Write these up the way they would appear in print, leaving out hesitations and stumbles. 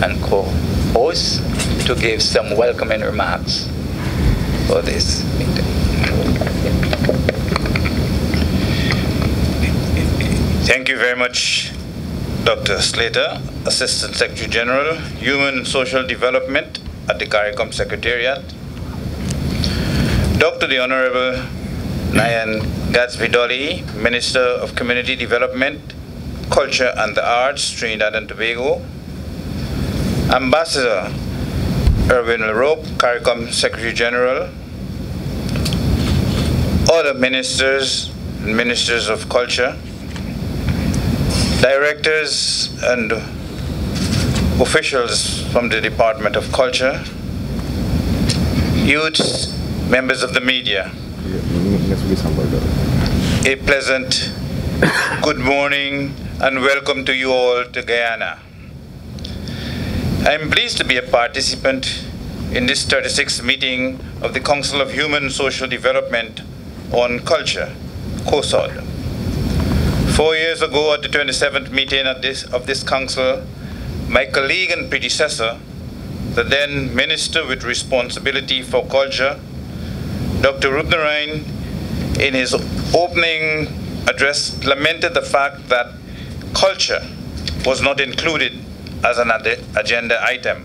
and co-host to give some welcoming remarks for this meeting. Thank you very much, Dr. Slater, Assistant Secretary General, Human and Social Development at the CARICOM Secretariat. Dr. the Honorable Nyan Gatsby-Dolly, Minister of Community Development, Culture and the Arts, Trinidad and Tobago. Ambassador Erwin LaRope, CARICOM Secretary General. Other ministers and ministers of culture. Directors and officials from the Department of Culture, youths, members of the media. A pleasant good morning and welcome to you all to Guyana. I am pleased to be a participant in this 36th meeting of the Council of Human and Social Development on Culture, COHSOD. 4 years ago, at the 27th meeting of this council, my colleague and predecessor, the then Minister with responsibility for culture, Dr. Rubnarain, in his opening address, lamented the fact that culture was not included as an agenda item.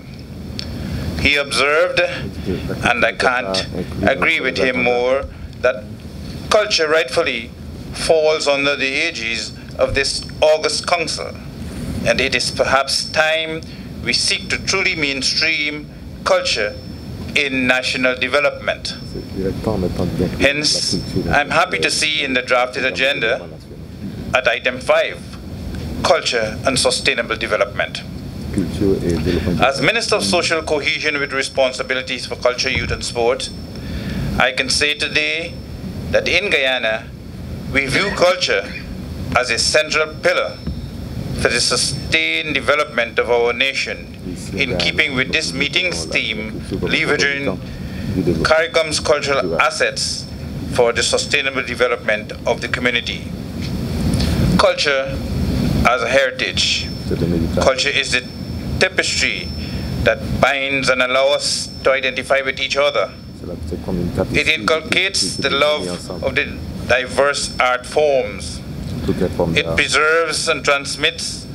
He observed, and I can't agree with him more, that culture rightfully falls under the aegis of this August Council, and it is perhaps time we seek to truly mainstream culture in national development. Hence, I'm happy to see in the drafted agenda at item 5, culture and sustainable development. As Minister of Social Cohesion with responsibilities for culture, youth and sport, I can say today that in Guyana, we view culture as a central pillar for the sustained development of our nation, in keeping with this meeting's theme, leveraging CARICOM's cultural assets for the sustainable development of the community. Culture as a heritage. Culture is the tapestry that binds and allows us to identify with each other. It inculcates the love of the diverse art forms. It preserves and transmits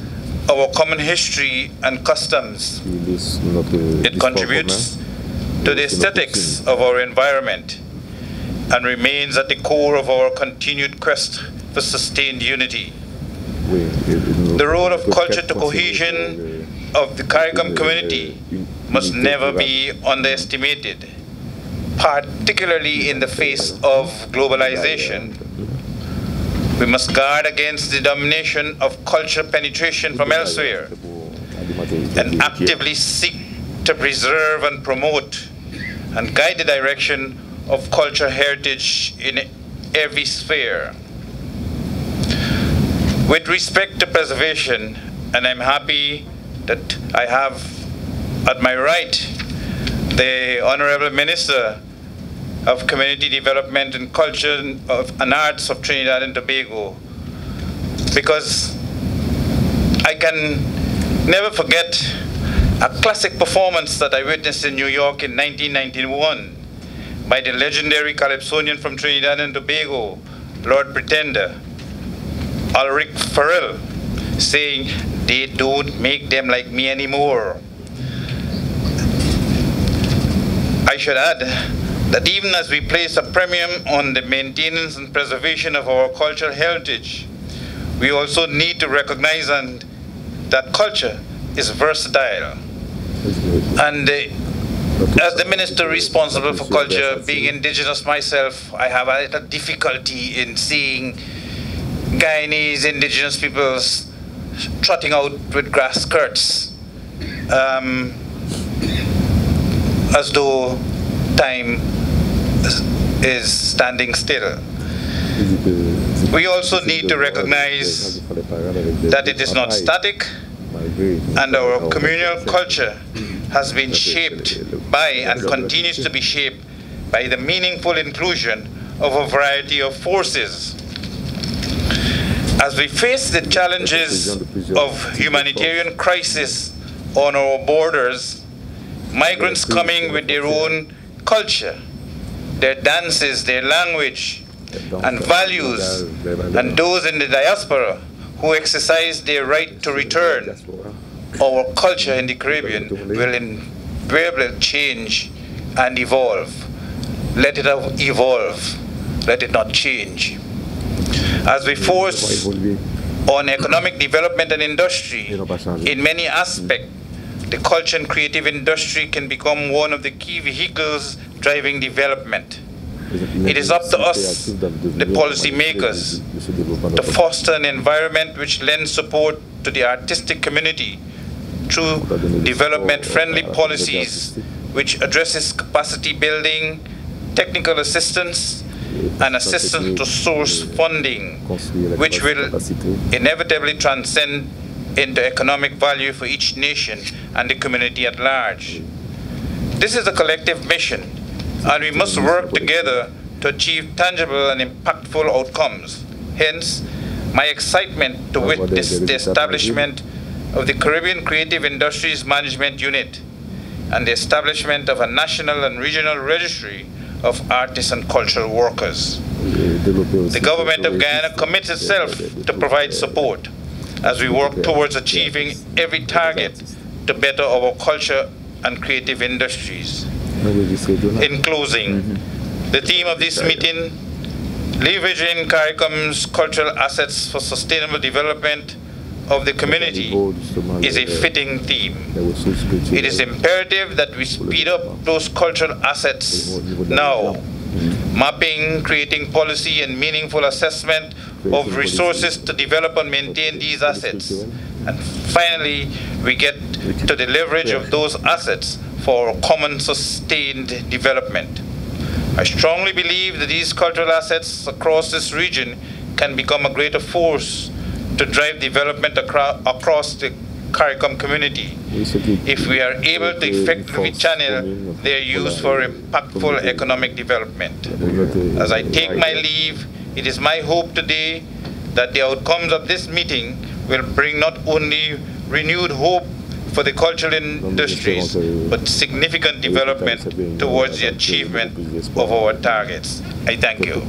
our common history and customs. It contributes to the aesthetics of our environment and remains at the core of our continued quest for sustained unity. The role of culture to cohesion of the CARICOM community must never be underestimated, particularly in the face of globalization. We must guard against the domination of culture penetration from elsewhere and actively seek to preserve and promote and guide the direction of cultural heritage in every sphere. With respect to preservation, and I'm happy that I have at my right the Honorable Minister of Community Development and Culture and Arts of Trinidad and Tobago, because I can never forget a classic performance that I witnessed in New York in 1991 by the legendary calypsonian from Trinidad and Tobago, Lord Pretender, Ulrich Farrell, saying, "They don't make them like me anymore." I should add that even as we place a premium on the maintenance and preservation of our cultural heritage, we also need to recognize that culture is versatile. And as the minister responsible for culture, being indigenous myself, I have a little difficulty in seeing Guyanese indigenous peoples trotting out with grass skirts as though time is standing still. We also need to recognize that it is not static, and our communal culture has been shaped by and continues to be shaped by the meaningful inclusion of a variety of forces. As we face the challenges of humanitarian crisis on our borders, migrants coming with their own culture, their dances, their language, and values, and those in the diaspora who exercise their right to return. Our culture in the Caribbean will invariably change and evolve. Let it evolve, let it not change. As we force on economic development and industry, in many aspects, the culture and creative industry can become one of the key vehicles driving development. It is up to us, the policymakers, to foster an environment which lends support to the artistic community through development-friendly policies which addresses capacity building, technical assistance, and assistance to source funding, which will inevitably transcend into economic value for each nation and the community at large. This is a collective mission, and we must work together to achieve tangible and impactful outcomes. Hence, my excitement to witness the establishment of the Caribbean Creative Industries Management Unit and the establishment of a national and regional registry of artists and cultural workers. The government of Guyana commits itself to provide support as we work towards achieving every target to better our culture and creative industries. In closing, the theme of this meeting, leveraging CARICOM's cultural assets for sustainable development of the community, is a fitting theme. It is imperative that we speed up those cultural assets now, mapping, creating policy and meaningful assessment of resources to develop and maintain these assets. And finally, we get to the leverage of those assets for common sustained development. I strongly believe that these cultural assets across this region can become a greater force to drive development across the CARICOM community if we are able to effectively channel their use for impactful economic development. As I take my leave, it is my hope today that the outcomes of this meeting will bring not only renewed hope for the cultural industries, but significant development towards the achievement of our targets. I thank you.